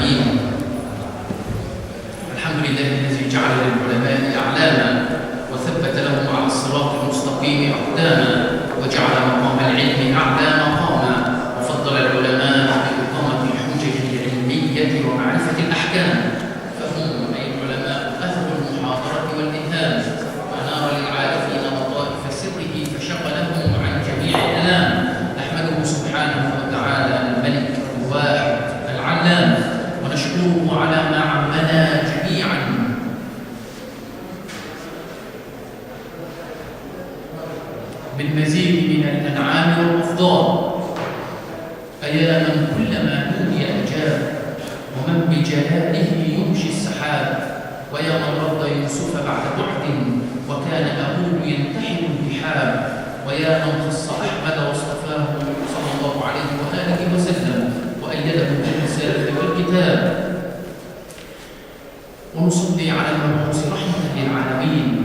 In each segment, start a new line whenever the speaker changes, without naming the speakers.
العالمين. الحمد لله الذي جعل للعلماء أعلاما وثبت لهم على الصراط المستقيم أقداما، وجعل مقام العلم أعلى مقاما، وفضل العلماء بإقامة الحجج العلمية ومعرفة الأحكام، فهم أي العلماء أهل المحاضرة والإلهام، ونار للعارفين لطائف سره فشغلهم عن جميع الألام. نحمده سبحانه وتعالى الملك الواحد العلام، ونشكره على ما عمنا جميعا بالمزيد من الأنعام والأفضال. أيا من كلما نودي أجاب، ومن بجلاله يمشي السحاب، ويا من رد يوسف بعد بعد وكان أبوه ينتحل الرحاب، ويا من خص أحمد واصطفاه صلى الله عليه وآله وسلم وأيده بالرسالة والكتاب. ونصلي على المبعوث رحمة للعالمين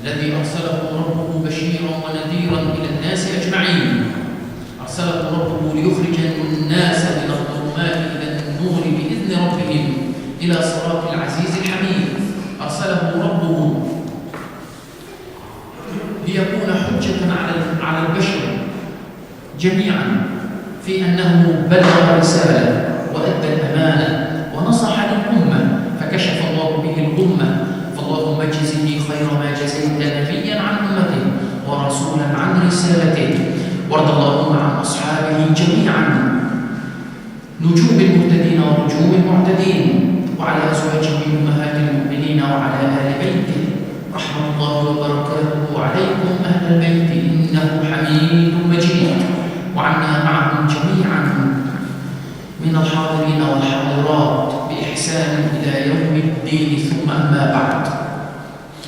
الذي أرسله ربه بشيرا ونذيرا إلى الناس أجمعين. أرسله ربه ليخرج الناس من الظلمات إلى النور بإذن ربهم إلى صراط العزيز الحميد. أرسله ربه ليكون حجة على البشر جميعا في أنه بلغ الرسالة وأدى الأمانة ونصح للأمة فكشف الله به الأمة. فاللهم اجزه خير ما جزيت نبيا عن أمته ورسولا عن رسالته، وارض اللهم عن أصحابه جميعا نجوم المهتدين ورجوم المعتدين، وعلى أزواجه أمهات المؤمنين وعلى آل بيته رحمة الله وبركاته عليكم أهل البيت إنه حميد مجيد، وعنا معهم جميعا من الحاضرين والحاضرات بإحسان إلى يوم الدين. ثم أما بعد،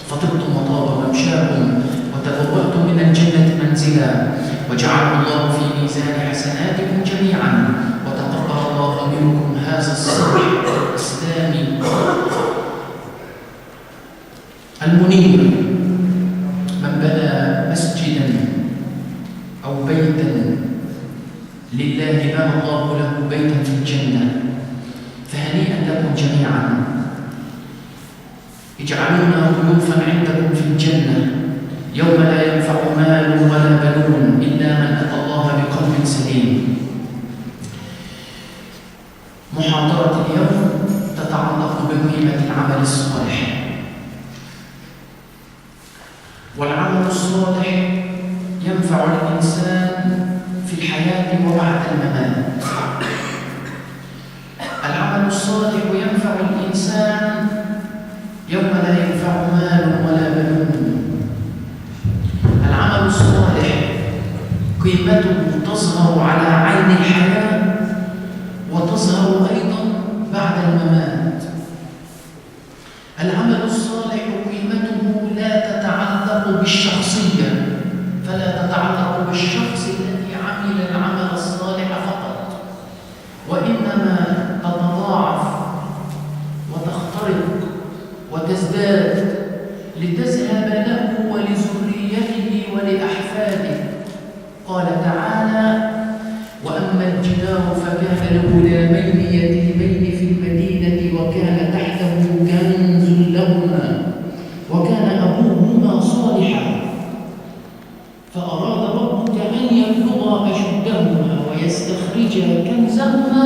فطبتم وطاب ممشاكم وتبوأتم من الجنة منزلا، وجعله الله في ميزان حسناتكم جميعا، وتقبل الله منكم هذا الصلح الإسلامي المنير. من بنى مسجدا أو بيتا لله بنى الله له بيتا في الجنة، فهنيئا لكم جميعا. اجعلونا ضيوفا عندكم في الجنة يوم لا ينفع مال ولا بنون إلا من أتى الله بقلب سليم. محاضرة اليوم تتعلق بقيمة العمل الصالح. والعمل الصالح ينفع الإنسان في الحياة وبعد الممات. العمل الصالح ينفع الإنسان يوم لا ينفع مال ولا بنون. العمل الصالح قيمته تظهر على عين الحياة وتظهر أيضا بعد الممات. العمل الصالح قيمته لا تتعلق بالشخصية، فلا تتعلق بالشخص الذي عمل العمل الصالح فقط، وإنما تتضاعف وتخترق وتزداد لتذهب له ولذريته ولأحفاده. قال تعالى: وأما الجدار فكان لغلامين يتيمين في المدينة وكان تحته كنز لهما وكان أبوهما صالحا فأراد ربك أن يبلغا أشدهما ويستخرجا كنزهما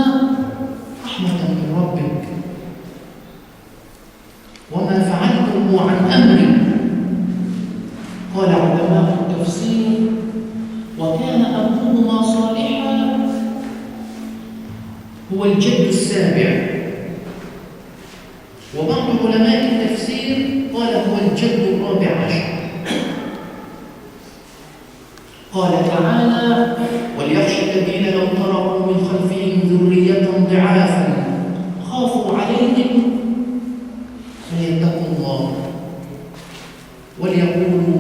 رحمة من ربك وما فعلته عن أمري. قال علماء التفسير: وكان أبوهما صالحا هو الجد السابع، وبعض علماء التفسير قال هو الجد الرابع عشر. قال تعالى: وليخشى الذين لو تركوا من خلفهم ذرية ضعافا خافوا عليهم فليتقوا الله وليقولوا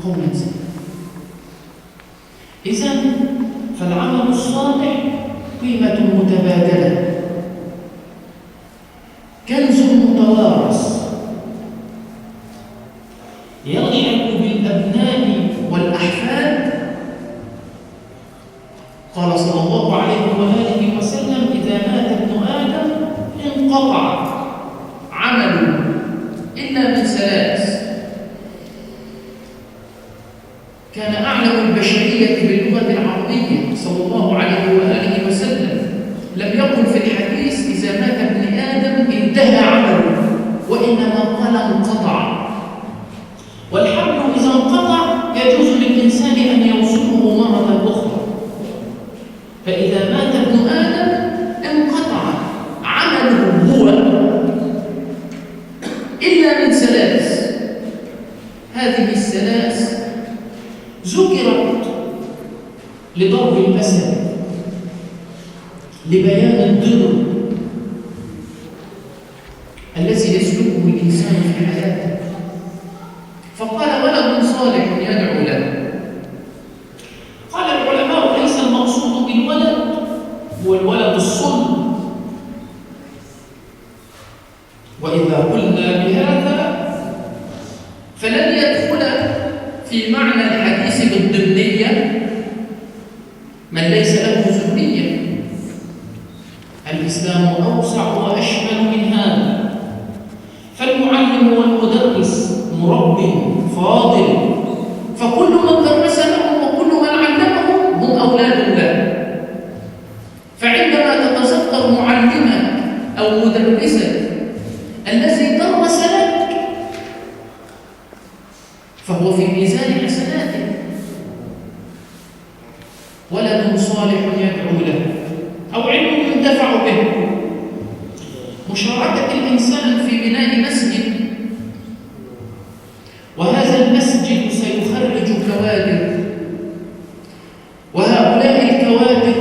قولا سديدا. إذن فالعمل الصالح قيمة متبادلة، كنز متوارث يلحق بالأبناء والأحفاد. قال صلى الله عليه وآله وسلم: إذا مات ابن آدم لبيان الضر الذي يسلكه الإنسان في حياته. فقال ولد صالح يدعو له. قال العلماء ليس المقصود بالولد هو الولد الصلب، وإذا قلنا بهذا فلن يدخل في معنى الحديث بالضمنية من ليس له ذرية. الإسلام أوسع وأشمل من هذا، فالمعلم والمدرس مرب فاضل، فكل من درس لهم وكل من علمهم هم أولاد له. فعندما تتذكر معلمك أو مدرسك الذي درس لك فهو في ميزان حسناتك. ولد صالح يدعو له أو علم ينتفع به. مشاركة الإنسان في بناء مسجد، وهذا المسجد سيخرج كوادر، وهؤلاء الكوادر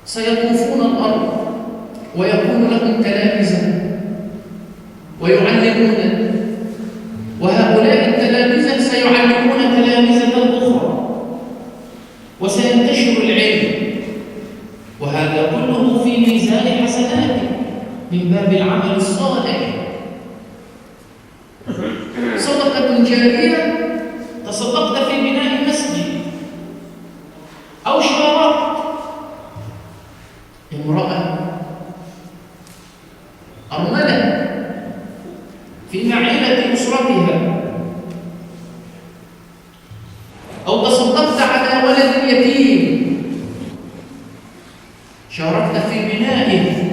سيطوفون الأرض ويكون لهم تلامذة ويعلمون، وهؤلاء التلامذة سيعلمون تلامذة أخرى، وسينتشر العلم، وهذا كله في ميزان حسناته من باب العمل الصالح. صدقة جارية، تصدقت في بناء مسجد، أو شاركت امرأة أرملة في معيلة أسرتها، أو تصدقت على ولد يتيم شاركت في بنائه.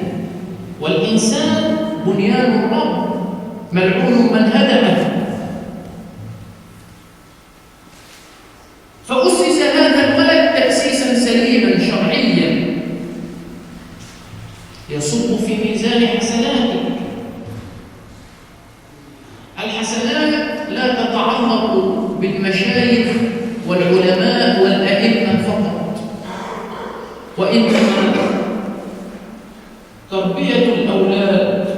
والإنسان بنيان الرب، ملعون من هدمه. فأسس هذا الولد تأسيسا سليما شرعيا يصب في ميزان حسناتك. الحسنات لا تتعلق بالمشايخ والعلماء والأئمة فقط، وإنما تربية الأولاد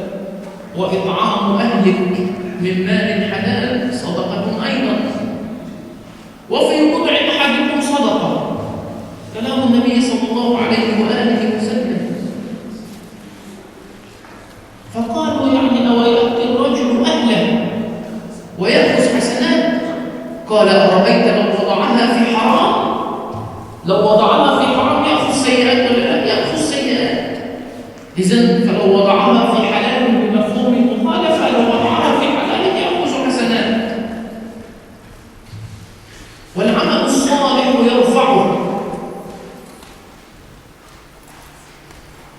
وإطعام أهلك من مال حلال صدقة أيضا، وفي وضع أحدكم صدقة، كلام النبي صلى الله عليه وآله وسلم. فقالوا يعني أو يأتي الرجل أهله ويأخذ حسنات؟ قال أرأيت لو وضعها في حرام؟ لو وضعها في حرام يأخذ سيئات ولا لا؟ يأخذ سيئات. إذن فلو وضعها في حلال بمفهوم المخالفة، لو وضعها في حلال يأخذ حسنات. والعمل الصالح يرفعه.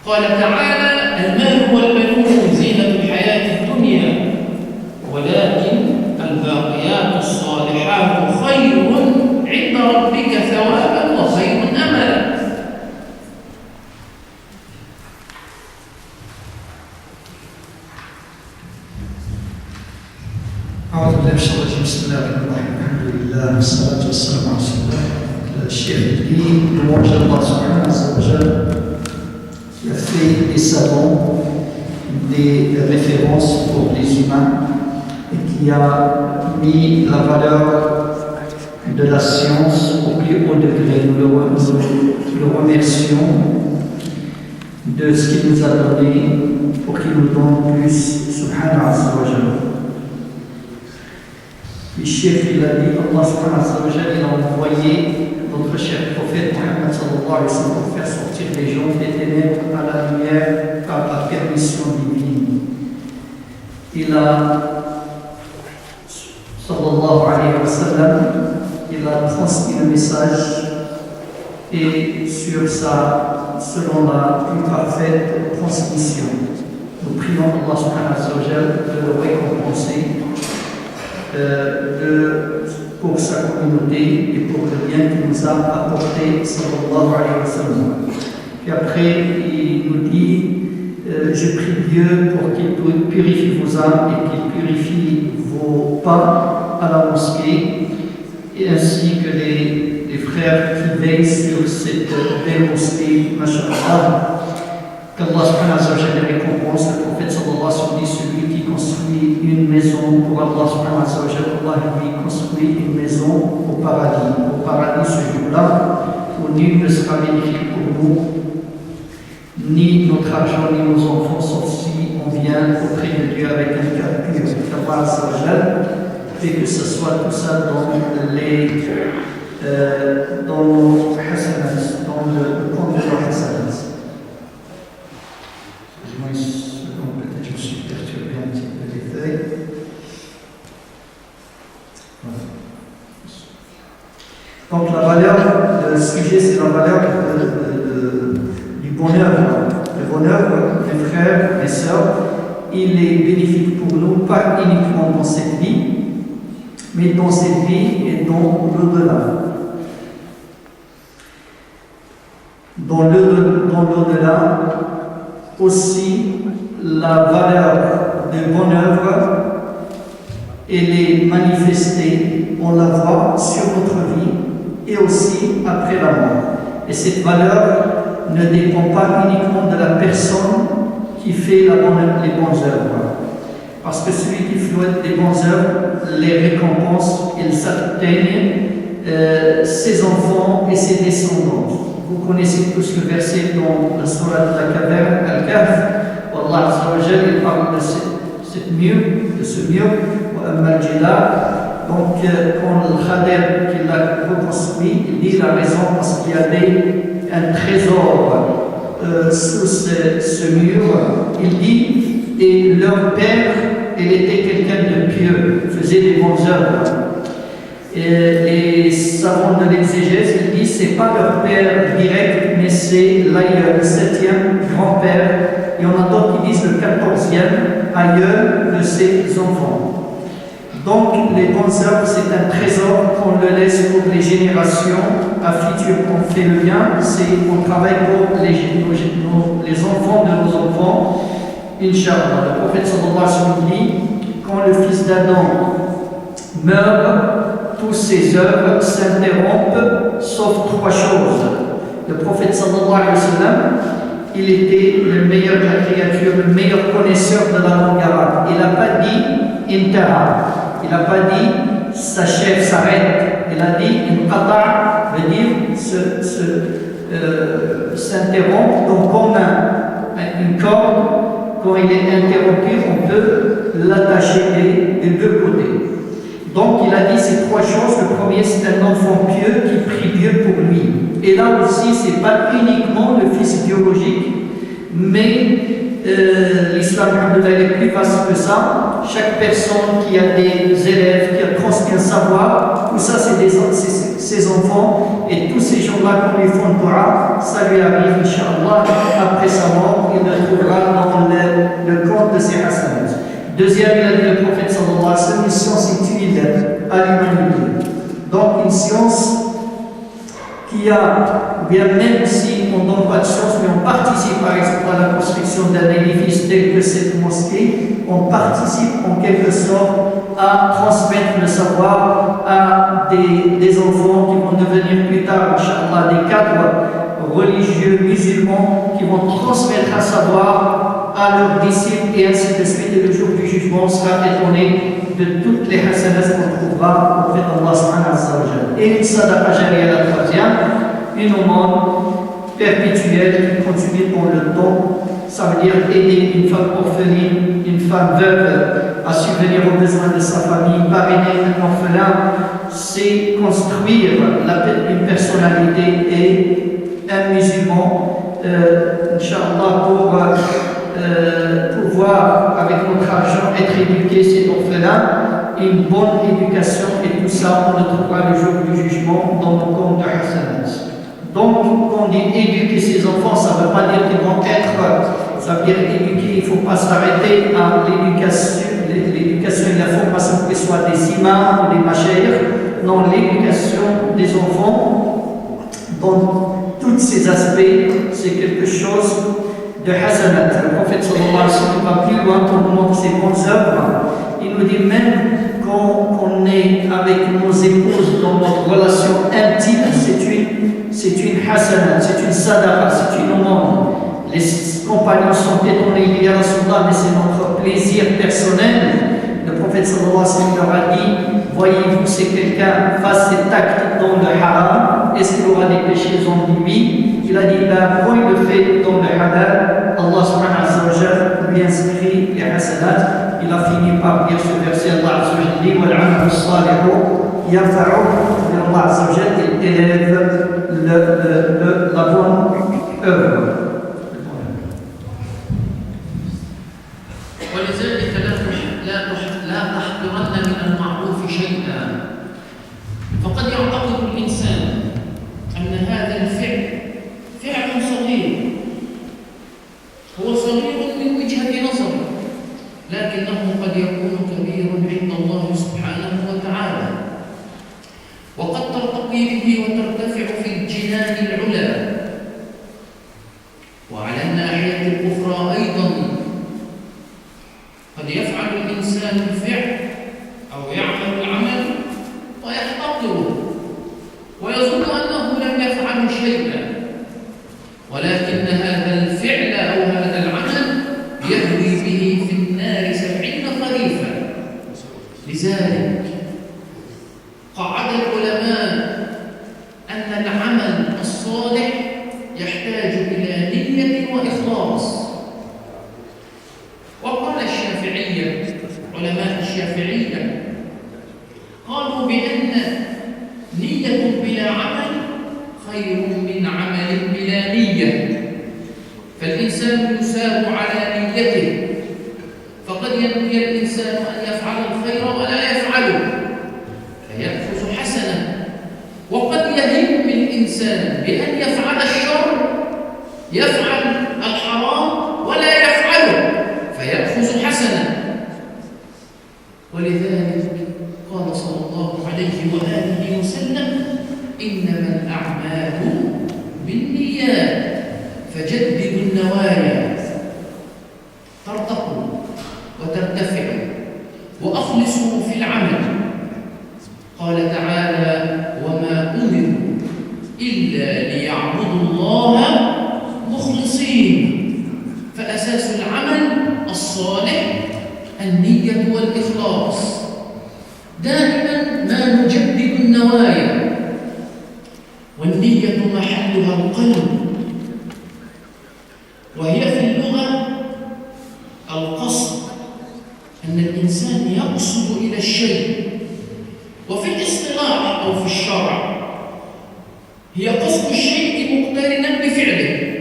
قال تعالى المال والبنون زينة الحياة الدنيا ولكن الباقيات الصالحات خير عند ربك ثوابا وخير أملا.
أعوذ بالله من الشيطان الرجيم. بسم الله الرحمن الرحيم. الحمد لله والصلاة والسلام على رسول الله. الشيخ dit louange à Allah subhanahu wa ta'ala qui a fait des savants des références pour les humains et qui a mis la valeur de la science au plus haut degré. Nous le remercions de ce qu'il nous a donné pour qu'il nous donne plus subhanahu wa ta'ala. Le chef il a dit, Allah subhanahu wa ta'ala, il a envoyé notre cher prophète Muhammad sallallahu alayhi wa sallam pour faire sortir les gens des ténèbres à la lumière par la permission divine. Il a, sallallahu alayhi wa sallam, il a transmis le message et selon la plus parfaite transmission. Nous prions Allah subhanahu wa ta'ala de le récompenser pour sa communauté et pour le bien qu'il nous a apporté, sallallahu alayhi wa sallam. Et après, il nous dit je prie Dieu pour qu'il purifie vos âmes et qu'il purifie vos pas à la mosquée, et ainsi que les les frères qui veillent sur cette belle mosquée, masha'Allah. Qu'Allah subhanahu wa ta'ala récompense. Le prophète sallallahu alayhi wa sallam dit celui qui construit une maison pour Allah subhanahu wa ta'ala, Allah lui construit une maison au paradis. Au paradis ce jour-là, où nul ne sera bénéfique pour nous, ni notre argent, ni nos enfants, sauf si on vient auprès de Dieu avec un cœur pur. Qu'Allah fait que ce soit tout ça dans nos hasanats, dans le compte de nos hasanats. Excusez-moi une seconde, peut-être je me suis perturbé un petit peu les feuilles. Voilà. Donc la valeur, le sujet c'est la valeur du bonheur. Le bonheur, mes frères, mes sœurs, il est bénéfique pour nous, pas uniquement dans cette vie, mais dans cette vie et dans l'au-delà. Dans l'au-delà, aussi, la valeur de bonne œuvre, elle est manifestée, on la voit sur notre vie et aussi après la mort. Et cette valeur ne dépend pas uniquement de la personne qui fait les bonnes œuvres. Parce que celui qui fait des bonnes œuvres, les récompenses, elles atteignent ses enfants et ses descendants. Vous connaissez tous le verset dans la sourate de la caverne, Al-Kahf, où Allah Azza wa Jalla parle de ce mur, donc quand le Khader qui l'a reconstruit, il dit la raison parce qu'il y avait un trésor sous ce mur. Il dit, et leur père, il était quelqu'un de pieux, faisait des bonnes œuvres. Et les savants de l'exégèse, ils disent c'est pas leur père direct, mais c'est l'aïeul, le 7e grand-père. Il y en a d'autres qui disent le 14e aïeul de ses enfants. Donc les bonnes œuvres, c'est un trésor qu'on le laisse pour les générations à futur. On fait le bien, on travaille pour les enfants de nos enfants. Inch'Allah. Le prophète sallallahu alayhi wa sallam dit, quand le fils d'Adam meurt, toutes ses œuvres s'interrompent, sauf 3 choses. Le prophète sallallahu alayhi wa sallam, il était le meilleur de la créature, le meilleur connaisseur de la langue arabe. Il n'a pas dit intaha. Il n'a pas dit s'achève, s'arrête. Il a dit inqata, veut dire s'interrompre. Donc comme une corde, quand il est interrompu, on peut l'attacher des deux côtés. Donc il a dit ces 3 choses. Le premier, c'est un enfant pieux qui prie Dieu pour lui. Et là aussi, ce n'est pas uniquement le fils biologique, mais l'islam est plus vaste que ça. Chaque personne qui a des élèves, qui a transmis un savoir, tout ça c'est ses enfants, et tous ces gens-là qu'on lui font dua, ça lui arrive, Inch'Allah, après sa mort, il le trouvera dans le compte de ses hasanats. Deuxième, il a dit le prophète sallallahu alayhi wa sallam, une science utile à l'humanité. Donc une science qui a, bien même si on ne donne pas de science, mais on participe par exemple à la construction d'un édifice tel que cette mosquée, on participe en quelque sorte à transmettre le savoir à des enfants qui vont devenir plus tard, Inch'Allah, des cadres religieux musulmans qui vont transmettre un savoir à leurs disciples et ainsi de suite. Et le jour du jugement, on sera étonné de toutes les hasanats qu'on trouvera auprès d'Allah subhanahu wa ta'ala. Et une sadaqa jariya, la troisième, une aumône perpétuelle qui continue dans le temps. Ça veut dire aider une femme orpheline, une femme veuve à subvenir aux besoins de sa famille, parrainer un orphelin, c'est construire une personnalité et un musulman, Inch'Allah, pour pouvoir, avec notre argent, être éduqué cet orphelin, une bonne éducation, et tout ça, on le trouvera le jour du jugement dans le compte de hasanat. Donc, quand on dit éduquer ses enfants, ça ne veut pas dire qu'ils vont être, ça veut dire éduquer, il ne faut pas s'arrêter à l'éducation et la formation, que ce soit des imams ou des machayikh. Non, l'éducation des enfants, dans tous ces aspects, c'est quelque chose de hasanat. Le prophète sallallahu alayhi wa sallam va plus loin pour nous montrer ses bonnes œuvres. Il nous dit même qu'on est avec nos épouses dans notre relation intime, c'est une hasana, c'est une sadaqa, c'est une aumône. Les compagnons sont étonnés, ya Rasulullah, mais c'est notre plaisir personnel. Le prophète sallallahu alayhi wa sallam leur a dit, voyez-vous, si quelqu'un fasse cet acte dans le haram, est-ce qu'il aura des péchés en lui? Il a dit, quand il le fait dans le halal, Allah subhanahu wa ta'ala lui inscrit les hasanat. Il a fini par dire ce verset, Allah azza wa jalla dit, وَالْعَمَلُ الصَّالِحُ يَرْفَعُ, et Allah azza wa jalla élève la bonne œuvre.
ولذلك لا تحقرن من المعروف شيئا، فقد يعتقد الإنسان أن هذا الفعل فعل صغير، هو صغير من وجهة نظر، لكنه قد يكون كبيرا عند الله سبحانه وتعالى، وقد ترتقي به وترتفع في الجنان العلى. وعلى الناحية الأخرى أيضا قد يفعل الإنسان الفعل أو يعمل العمل ويحتقره ويظن أنه لم يفعل شيئا، ولكن هذا الفعل أو هذا العمل يهوي به في النار 70 خريفا. لذلك قعد العلماء أن العمل الصالح يحتاج إلى نية وإخلاص. وقال الشافعية، علماء الشافعية قالوا بأن نية بلا عمل خير من عمل بلا نية، فالإنسان يساب على نيته، فقد ينوي الإنسان أن يفعل الخير ولا يفعله فيأخذ حسنة، وقد يهم الإنسان بأن يفعل الشر، يفعل الحرام ولا يفعله فيأخذ حسنة. ولذلك قال صلى الله عليه وآله وسلم إنما الأعمال بالنيات فجددوا النوايا، ترتقوا وترتفعوا وأخلصوا في العمل. قال تعالى وما أمروا إلا ليعبدوا الله مخلصين، فأساس العمل الصالح النية والإخلاص. دائما ما نجدد النوايا، والنية محلها القلب، وهي في اللغة القصد، أن الإنسان يقصد إلى الشيء، وفي الاصطلاح أو في الشرع هي قصد الشيء مقترنا بفعله،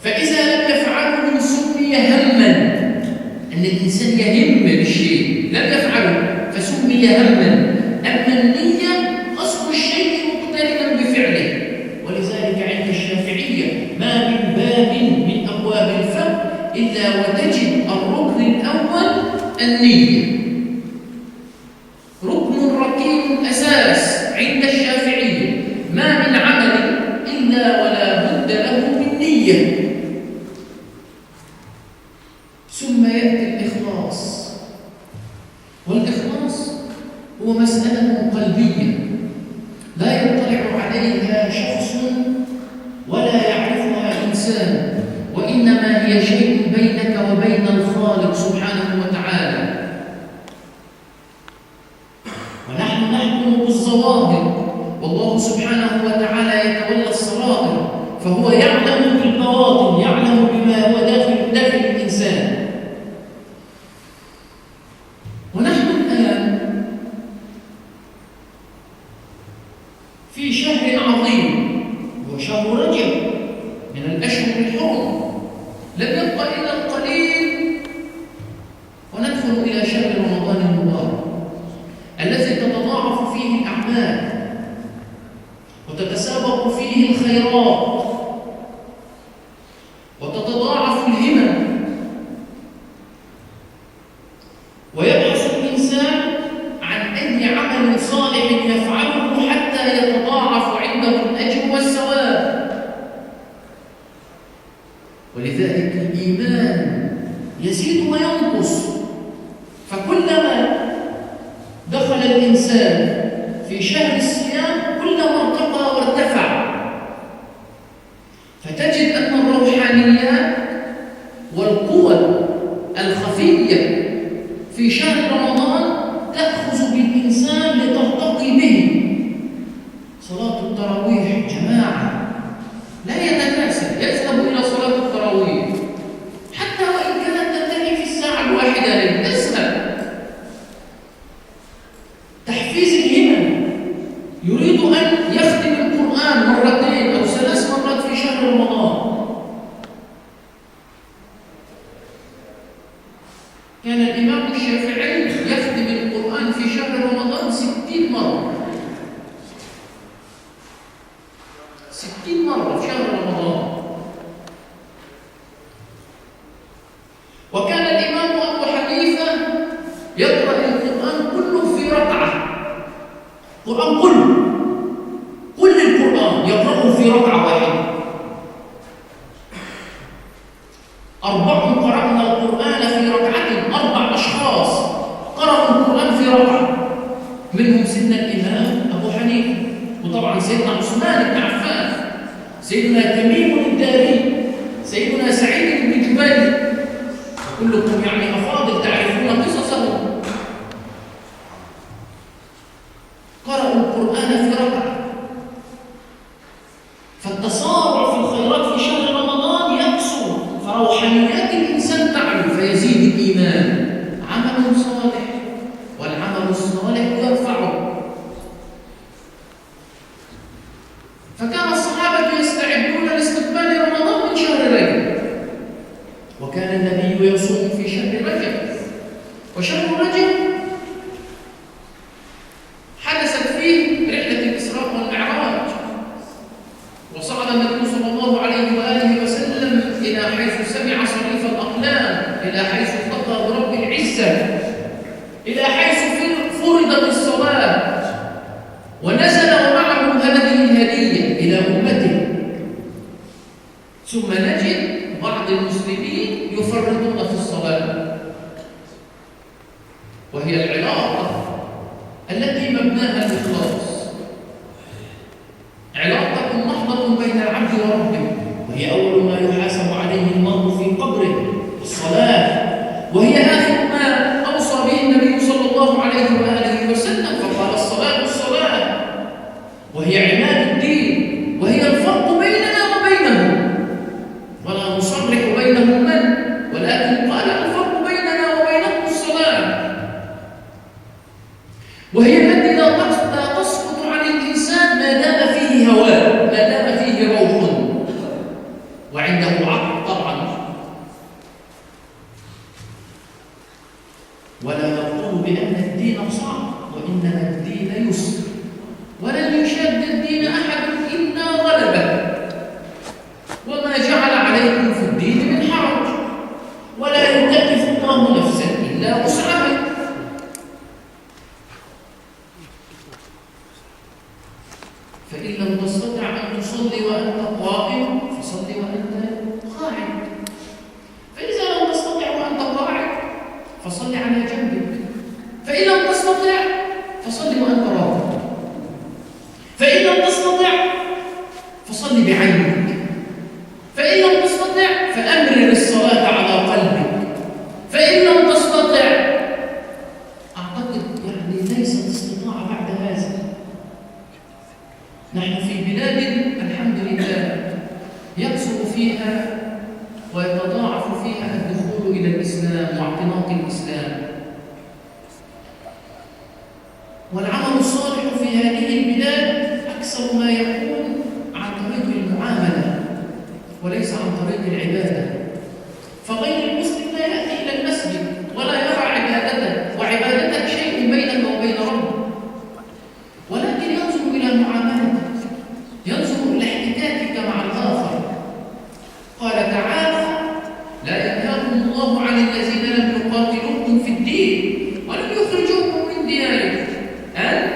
فإذا لم يفعله سمي هما، أن الإنسان يهم بالشيء لم يفعله فسمي هما. أما النية قصد الشيء مقترنا بفعله. ولذلك عند الشافعية ما من باب من أبواب الفقه إلا وتجد الركن الأول النية، ركن ركين أساس عند الشافعية، ما من عمل إلا ولا بد له من نية. ثم يأتي الإخلاص، والإخلاص هو مسألة قلبية لا يطلع عليها شخص ولا يعرفها إنسان، وإنما هي شيء بينك وبين الخالق سبحانه وتعالى. ونحن نحكم بالظواهر، والله سبحانه وتعالى يتولى السرائر، فهو يعلم بالبواطن، يعلم بما هو داخل الإنسان. ونحن الآن في شهر عظيم هو شهر رجب من الأشهر الحرم، لم يبق إلا القليل وندخل إلى شهر رمضان المبارك الذي تتضاعف فيه الأعمال وتتسابق فيه الخيرات وتتضاعف الهمم، ويبحث الإنسان عن أي عمل صالح يفعله حتى يتضاعف عنده الأجر والثواب. ولذلك الإيمان يزيد وينقص، فكلما الإنسان في شهر الصيام كلما ارتقى وارتفع، فتجد أن الروحانيات والقوى الخفية في شهر رمضان تأخذ بالإنسان لترتقي به. صلاة التراويح جماعة لا يتكاسل، يذهب إلى صلاة التراويح حتى وإن كانت تنتهي في الساعة الواحدة ليل، تذهب. تحفيز الهمم، يريد أن يختم القرآن مرتين أو 3 مرات في شهر رمضان. كان الإمام الشافعي يختم القرآن في شهر رمضان 60 مرة، 60 مرة في شهر رمضان. وكان الإمام أبو حنيفة يقرأ القرآن كله في ركعة، القرآن كله، كل القرآن يقرأه في ركعة واحدة. 4 قرأنا القرآن في ركعة، 4 أشخاص قرأوا القرآن في ركعة، منهم سيدنا الإمام أبو حنيفة، وطبعا سيدنا عثمان بن عفان، سيدنا تميم الداري، سيدنا سعيد بن جبير، كلكم يعني أفاضل تعرفون قصصهم. قرأوا القرآن في ركعة. فالتسارع في الخيرات في شهر رمضان يكثر، فروحانيات الإنسان تعلو فيزيد الإيمان. عمل صالح، والعمل الصالح يرفعه. فكان الصحابة يستعدون لاستقبال رمضان من شهر رجب، وكان النبي يصوم في شهر رجب. وشهر رجب حدثت فيه رحلة الإسراء والمعراج، وصعد النبي صلى الله عليه وآله وسلم إلى حيث سمع صريف الأقلام، إلى حيث التقى برب العزة، إلى حيث فرضت الصلاة، ونزل ومعه هذه الهدية إلى أمته. ثم نجد بعض المسلمين يفرطون في الصلاة، وهي العلاقة التي مبناها الإخلاص، علاقة محضة بين العبد وربه، وهي أول ما يحاسب عليه المرء في قبره، الصلاة، وهي آخر ما أوصى به النبي صلى الله عليه وآله وسلم، فقال الصلاة الصلاة، وهي عماد الدين، وهي الفرق بيننا وبينهم، ولا نصرح بينهم من، ولكن قال الفرق بيننا وبينهم الصلاة، وهي التي لا تسقط عن الإنسان ما دام فيه هواه، ما دام فيه روح وعنده عقل طبعا. ولا نقول بأن الدين صعب، وإنما الدين يسر، ولن يشاد الدين أحد إلا غلبه، وما جعل عليكم في الدين من حرج، ولا يكلف الله نفسا إلا وسعها. فإن لم تستطع أن تصلي وأنت قائم فصل وأنت قاعد، فإذا لم تستطع وأنت قاعد فصل على جنبك، فإن لم تستطع فصل وأنت راكع، فإن لم تستطع فصل بعينك، فإن لم تستطع فأمرر الصلاة على قلبك، فإن لم تستطع أعتقد يعني ليست استطاعة بعد هذا. نحن في بلاد الحمد لله يكثر فيها ويتضاعف فيها الدخول إلى الإسلام واعتناق الإسلام، والعمل الصالح في هذه البلاد أكثر ما يكون عن طريق المعاملة وليس عن طريق العبادة. فغير المسلم لا يأتي إلى المسجد ولا يرى عبادته، وعبادتك شيء بينك وبين ربك، ولكن ينظر إلى معاملتك، ينظر إلى احتكاكك مع الآخر. قال تعالى: لا ينهاكم الله عن الذين لم يقاتلوكم في الدين ولم يخرجوكم من دياركم أن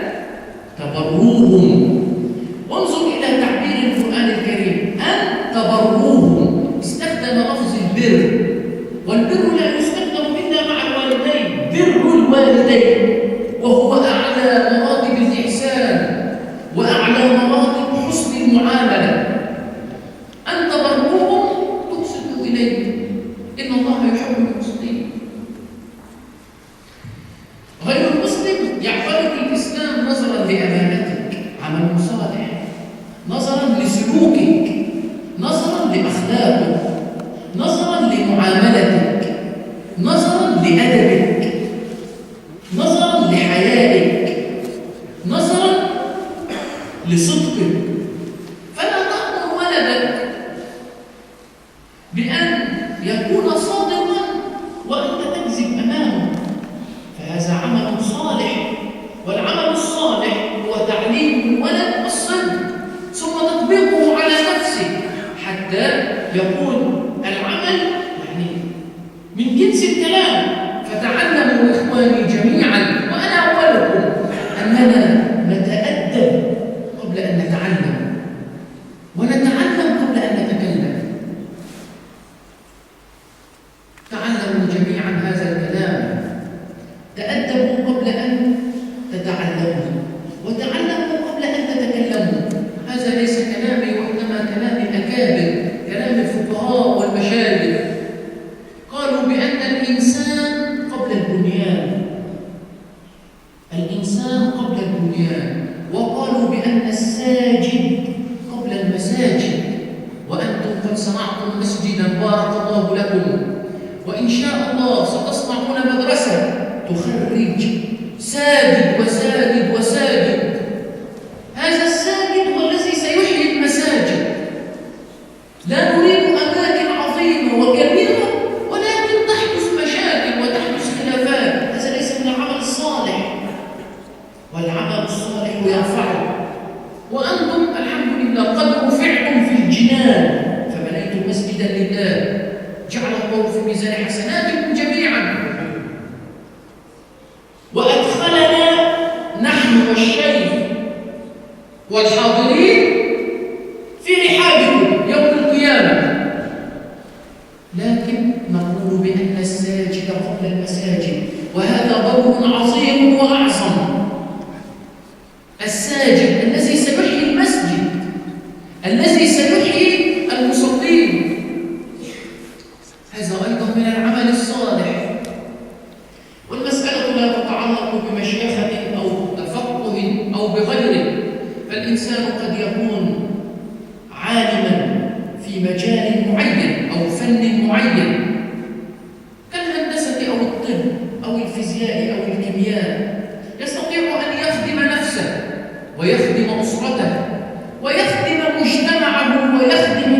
تبروهم. وانظر إلى تعبير القرآن الكريم، أن تبروهم، استخدم لفظ البر، والبر لا يستخدم إلا مع الوالدين، بر الوالدين وهو أعلى مراتب لأخلاقك، نظرا لمعاملتك، نظرا لأدبك، نظرا لحيائك، نظرا لصدقك. فلا تأمر ولدك بأن يكون صادقا وأنت تكذب أمامه، فهذا عمل صالح. والعمل الصالح هو تعليم الولد الصدق ثم تطبيقه على نفسه حتى يكون العمل من جنس الكلام. فتعلموا إخواني جميعا وأنا أولكم أننا نتأدب قبل أن نتعلم، ونتعلم قبل أن نتكلم. تعلموا جميعا هذا الكلام، تأدبوا قبل أن تتعلموا، وتعلموا قبل أن تتكلموا. هذا ليس كلامي وإنما كلام الأكابر، كلام الفقهاء والمشايخ. قالوا بأن الإنسان قبل البنيان، الإنسان قبل البنيان. وقالوا بأن الساجد قبل المساجد. وأنتم قد صنعتم مسجدا بارك الله لكم، وإن شاء الله ستصنعون مدرسة تخرج ساجد وساجد وساجد. هذا الساجد هو الذي سيحيي المساجد. لا نريد أماكن عظيمة وكبيرة ولكن تحدث مشاكل وتحدث خلافات. هذا ليس من العمل الصالح، والعمل الصالح يرفعه. وأنتم الحمد لله قد رفعتم في الجنان فبنيتم مسجدا لله، جعل الله في ميزان حسناتكم جميعا، وأدخلنا نحن والشيخ والحاضرين في رحابكم يوم القيامة. لكن نقول بأن الساجد قبل المساجد، وهذا ضرب عظيم وأعظم. الساجد الذي سيحيي المسجد، الذي سيحيي المصلين، هذا أيضا من العمل الصالح. والمسألة لا تتعلق بمشيخة أو تفقه أو بغيره، فالإنسان قد يكون عالما في مجال معين أو فن معين كالهندسة أو الطب أو الفيزياء أو الكيمياء، يستطيع أن يخدم نفسه ويخدم أسرته ويخدم مجتمعه ويخدم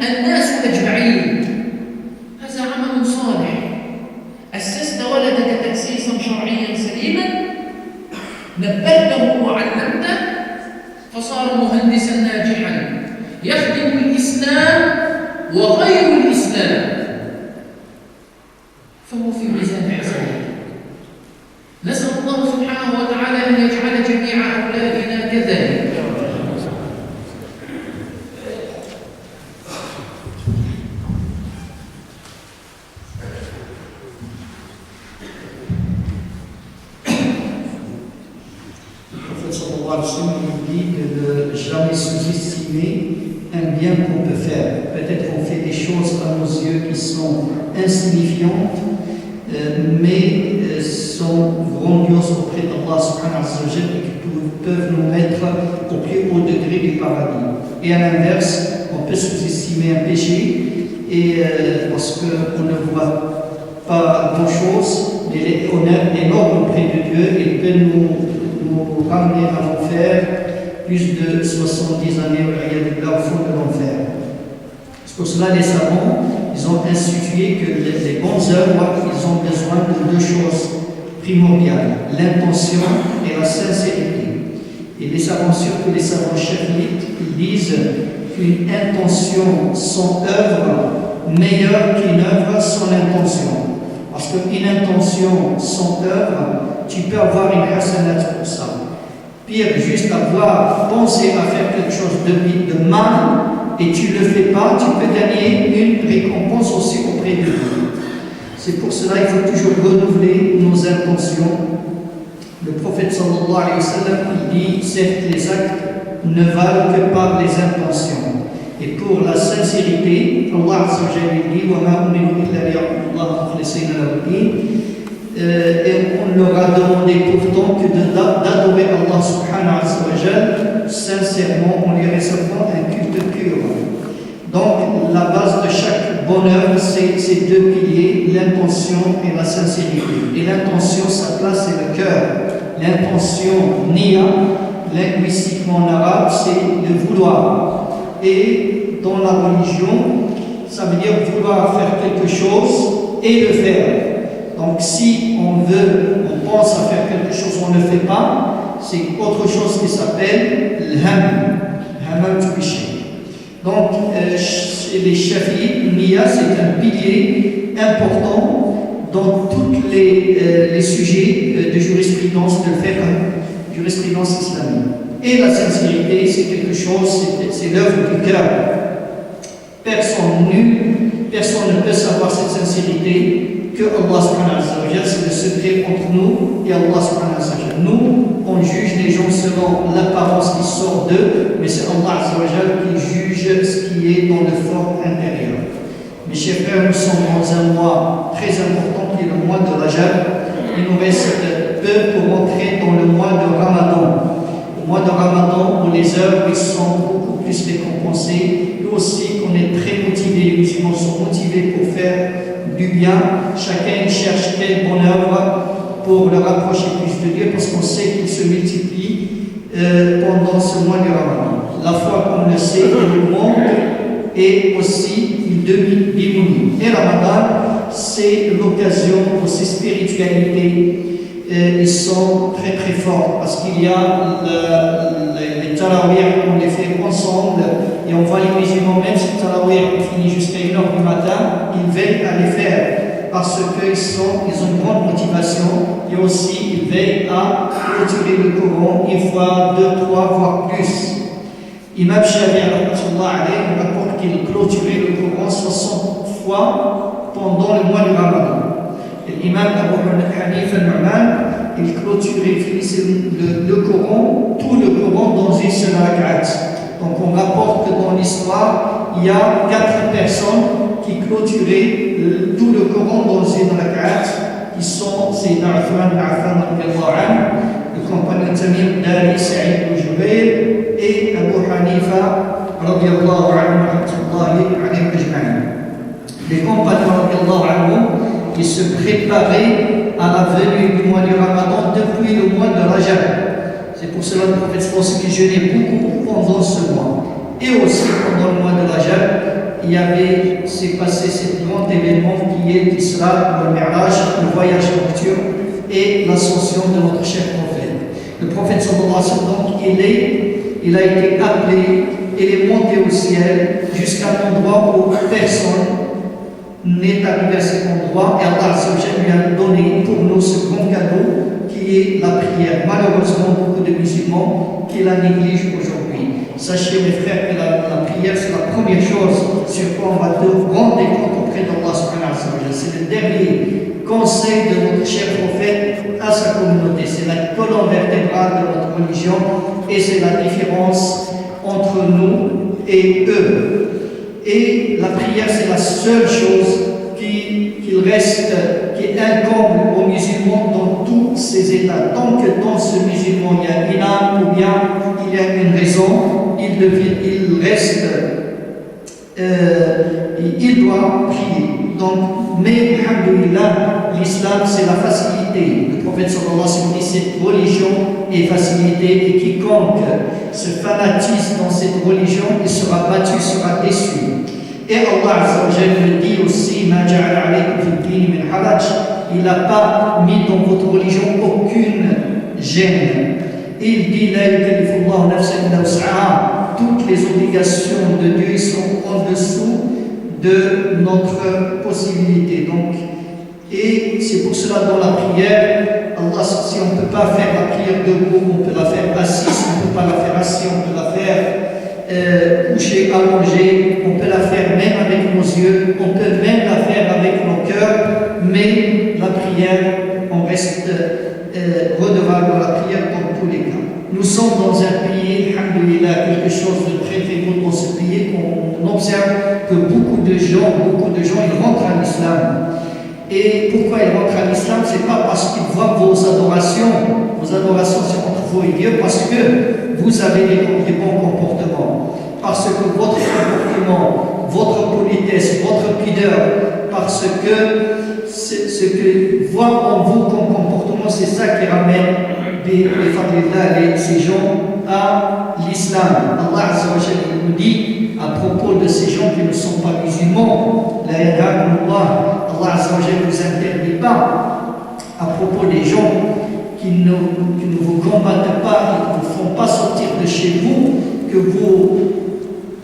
الناس أجمعين. هذا عمل صالح. أسست ولدك تأسيسا شرعيا سليما، نبهته وعلمته فصار مهندسا ناجحا يخدم الإسلام وغير الإسلام، فهو في ميزان حسناته. نسأل الله سبحانه وتعالى أن يجعل جميع أولادنا كذلك.
Nous dit de ne jamais sous-estimer un bien qu'on peut faire. Peut-être qu'on fait des choses à nos yeux qui sont insignifiantes, mais sont grandioses auprès d'Allah subhanahu wa ta'ala et qui peuvent nous mettre au plus haut degré du paradis. Et à l'inverse, on peut sous-estimer un péché et parce qu'on ne voit pas grand-chose, mais on est énorme auprès de Dieu et peut nous ramener à l'enfer plus de 70 années au fond de l'enfer. C'est pour cela les savants, ils ont institué que les bonnes œuvres, ils ont besoin de deux choses primordiales, l'intention et la sincérité. Et les savants, surtout les savants chiites, ils disent qu'une intention sans œuvre meilleure qu'une œuvre sans intention. Parce qu'une intention sans œuvre, tu peux avoir une hasanat pour ça. Pire, juste avoir pensé à faire quelque chose de mal et tu ne le fais pas, tu peux gagner une récompense aussi auprès de Dieu. C'est pour cela qu'il faut toujours renouveler nos intentions. Le prophète sallallahu alayhi wa sallam dit, certes les actes ne valent que par les intentions. Et pour la sincérité, Allah Azza wa Jalla dit وَمَا أُمِرُوا إِلَّا لِيَعْبُدُوا اللَّهَ مُخْلِصِينَ لَهُ الدِّينَ. Et on leur a demandé pourtant que d'adorer Allah subhanahu wa ta'ala sincèrement en lui réservant un culte pur. Donc, la base de chaque bonne œuvre, c'est ces deux piliers, l'intention et la sincérité. Et l'intention, sa place, c'est le cœur. L'intention, niya, linguistiquement en arabe, c'est le vouloir. Et dans la religion, ça veut dire vouloir faire quelque chose et le faire. Donc, si on pense à faire quelque chose, on ne le fait pas, c'est autre chose qui s'appelle l'ham tu biché. Donc, chez les Shafi'ites, niya, c'est un pilier important dans tous les sujets de jurisprudence, de fiqh, jurisprudence islamique. Et la sincérité, c'est quelque chose, c'est l'œuvre du cœur. Personne ne peut savoir cette sincérité que Allah subhanahu wa ta'ala. C'est le secret entre nous et Allah subhanahu wa ta'ala. Nous, on juge les gens selon l'apparence qui sort d'eux, mais c'est Allah qui juge ce qui est dans le fort intérieur. Mes chers frères, nous sommes dans un mois très important qui est le mois de Rajab. Il nous reste peu pour entrer dans le mois de Ramadan. Au mois de Ramadan, où les œuvres sont beaucoup plus récompensées. Nous aussi, on est très motivés, les musulmans sont motivés pour faire du bien. Chacun cherche quelle bonne œuvre pour le rapprocher plus de Dieu, parce qu'on sait qu'il se multiplie pendant ce mois du Ramadan. La foi, comme on le sait, il monte et aussi il diminue. Et Ramadan, c'est l'occasion pour ces spiritualités. Ils sont très très forts parce qu'il y a les tarawih, on les fait ensemble et on voit les musulmans, même si le tarawih finit jusqu'à 1h du matin, ils veillent à les faire parce qu'ils ont une grande motivation et aussi ils veillent à clôturer le Coran une fois, 2, 3, voire plus. Imam Shafi'i rapporte qu'il clôturait le Coran 60 fois pendant le mois du Ramadan. L'imam Abu Hanifa al-Nu'man, il clôturait, finissait le Coran, tout le Coran dans une seule rak'at. Donc on rapporte que dans l'histoire, il y a 4 personnes qui clôturaient tout le Coran dans une rak'at, qui sont Sayyidina Uthman ibn Affan, le compagnon Tamim Dari, Sa'id ibn Jubayr, et Abu Hanifa, radiyallahu anhu, les compagnons, radiyallahu anhu, qui se préparaient à la venue du mois du Ramadan depuis le mois de Rajab. C'est pour cela que le prophète pense qu'il jeûnait beaucoup pendant ce mois. Et aussi pendant le mois de Rajab, s'est passé ce grand événement qui est l'Isra, le Mi'raj, le voyage nocturne et l'ascension de notre cher prophète. Le prophète sallallahu alayhi wa sallam, il a été appelé, il est monté au ciel jusqu'à un endroit où personne n'est arrivé à cet endroit et Allah lui a donné pour nous ce grand cadeau qui est la prière. Malheureusement, beaucoup de musulmans qui la négligent aujourd'hui. Sachez mes frères que la prière c'est la première chose sur quoi on va te rendre compte auprès d'Allah subhanahu wa ta'ala. C'est le dernier conseil de notre cher prophète à sa communauté. C'est la colonne vertébrale de notre religion et c'est la différence entre nous et eux. Et la prière, c'est la seule chose qui incombe aux musulmans dans tous ces états. Tant que dans ce musulman il y a une âme ou bien il y a une raison, il reste, il doit prier. Donc, mais, alhamdoulilah, l'islam c'est la facilité. Le prophète sallallahu alayhi wa sallam dit cette religion est facilité et quiconque se fanatise dans cette religion, il sera battu, sera déçu. Et Allah Azza wa Jalla le dit aussi, Ma ja'ala alaykum fi din min haraj, il n'a pas mis dans votre religion aucune gêne. Il dit la yukallifullahu nafsan illa wus'aha, toutes les obligations de Dieu sont en dessous de notre possibilité. Donc, et c'est pour cela dans la prière, Allah, si on ne peut pas faire la prière debout, on peut la faire assise, on ne peut pas la faire assise, on peut la faire couchée, allongée, on peut la faire même avec nos yeux, on peut même la faire avec nos cœurs, mais la prière, on reste redevable à la prière dans tous les cas. Nous sommes dans un pays, alhamdoulilah, quelque chose de très très beau dans ce pays, on observe que beaucoup de gens, ils rentrent à l'islam. Et pourquoi ils rentrent à l'islam? Ce n'est pas parce qu'ils voient vos adorations c'est entre vous et Dieu, parce que vous avez des bons comportements, parce que votre comportement politesse, votre pudeur, parce que ce que voient en vous comme comportement, c'est ça qui ramène ces gens à l'islam. Allah Azza wa Jalla nous dit à propos de ces gens qui ne sont pas musulmans, Allah Azza wa Jalla ne vous interdit pas à propos des gens qui ne vous combattent pas, qui ne vous font pas sortir de chez vous, que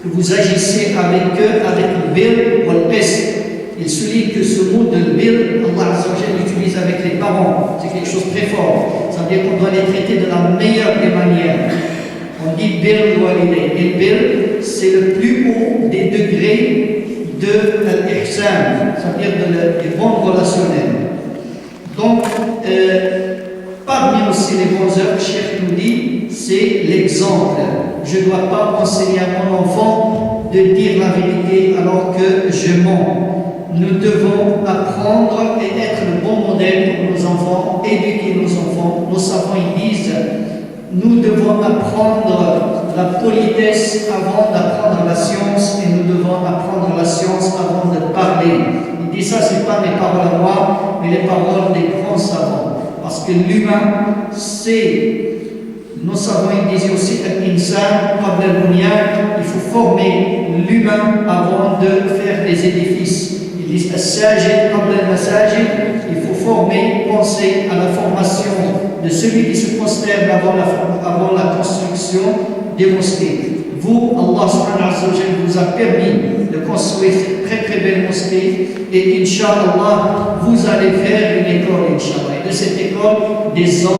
vous agissez avec eux, avec le bir ou le pes. Il souligne que ce mot de bir, Allah Azza wa Jalla l'utilise avec les parents. C'est quelque chose de très fort. Ça veut dire qu'on doit les traiter de la meilleure des manières. On dit bir walidayn. Et bir, c'est le plus haut des degrés de l'ihsan, ça veut dire des bons relationnels. Donc, parmi aussi les bonnes œuvres, Cheikh nous dit, c'est l'exemple. Je ne dois pas enseigner à mon enfant de dire la vérité alors que je mens. Nous devons apprendre et être le bon modèle pour nos enfants, éduquer nos enfants. Nos savants ils disent, nous devons apprendre la politesse avant d'apprendre la science et nous devons apprendre la science avant de parler. Il dit ça, ce n'est pas mes paroles à moi, mais les paroles des grands savants. Parce que l'humain, c'est, nos savants ils disent aussi l'insan, il faut former l'humain avant de faire des édifices. Ils disent il faut former, penser à la formation de celui qui se prosterne avant la construction des mosquées. Vous, Allah subhanahu wa ta'ala vous a permis de construire cette très très belle mosquée et Inch'Allah, vous allez faire une école, Inch'Allah. Et de cette école, des hommes